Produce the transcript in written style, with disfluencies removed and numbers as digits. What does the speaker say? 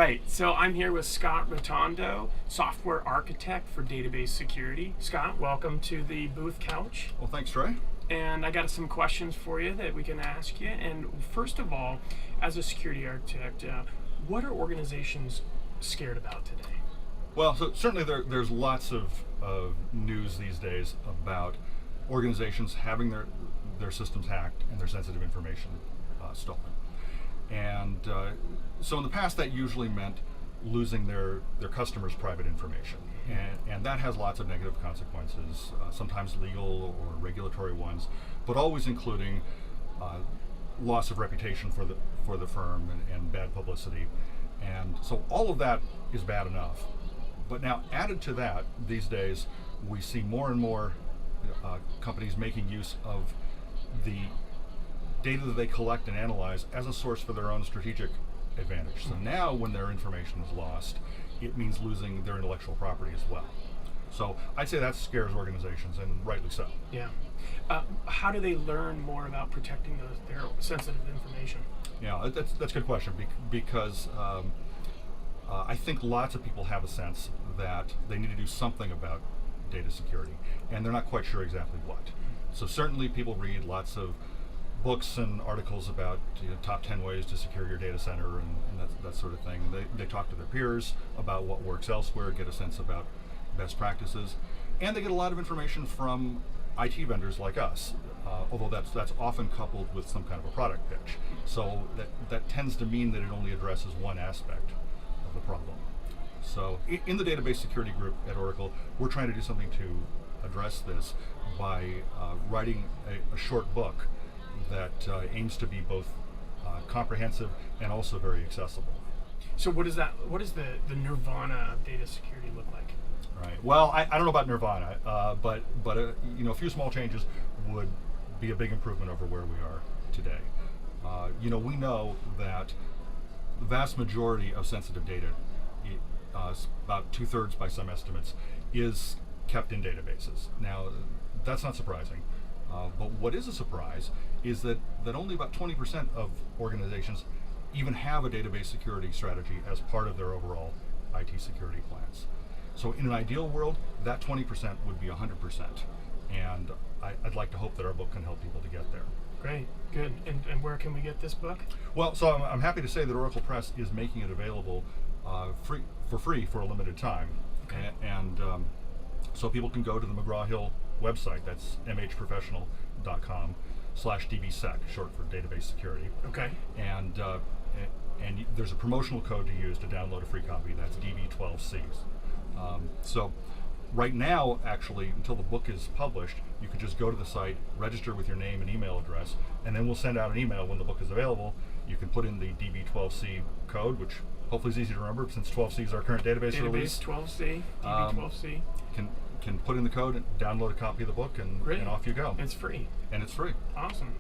right, so I'm here with Scott Rotondo, software architect for database security. Scott, welcome to the booth couch. Well, thanks, Trey. And I got some questions for you that we can ask you. And first of all, as a security architect, what are organizations scared about today? Well, so certainly there's lots of news these days about organizations having their systems hacked and their sensitive information stolen. And so in the past, that usually meant losing their customers' private information. And that has lots of negative consequences, sometimes legal or regulatory ones, but always including loss of reputation for the firm and bad publicity. And so all of that is bad enough. But now added to that, these days, we see more and more companies making use of the data that they collect and analyze as a source for their own strategic advantage. So now when their information is lost, it means losing their intellectual property as well. So I'd say that scares organizations, and rightly so. Yeah. How do they learn more about protecting their sensitive information? Yeah, that's a good question, because I think lots of people have a sense that they need to do something about data security, and they're not quite sure exactly what. So certainly people read lots of books and articles about top 10 ways to secure your data center and that sort of thing. They talk to their peers about what works elsewhere, get a sense about best practices, and they get a lot of information from IT vendors like us, although that's often coupled with some kind of a product pitch. So that tends to mean that it only addresses one aspect of the problem. So in the database security group at Oracle, we're trying to do something to address this by writing a short book that aims to be both comprehensive and also very accessible. So what is the nirvana of data security look like? Right. Well, I don't know about nirvana, but a few small changes would be a big improvement over where we are today. We know that the vast majority of sensitive data, about 2/3 by some estimates, is kept in databases. Now, that's not surprising. But what is a surprise is that only about 20% of organizations even have a database security strategy as part of their overall IT security plans. So in an ideal world, that 20% would be 100%. And I'd like to hope that our book can help people to get there. Great, good. And where can we get this book? Well, so I'm happy to say that Oracle Press is making it available for free for a limited time. Okay. And so people can go to the McGraw-Hill website, that's mhprofessional.com/dbsec, short for database security. Okay. And there's a promotional code to use to download a free copy, that's DB12C. So right now, actually, until the book is published, you can just go to the site, register with your name and email address, and then we'll send out an email when the book is available. You can put in the DB12C code, which hopefully is easy to remember since 12C is our current database release. 12C, DB12C. Can put in the code and download a copy of the book, and off you go. It's free. And it's free. Awesome.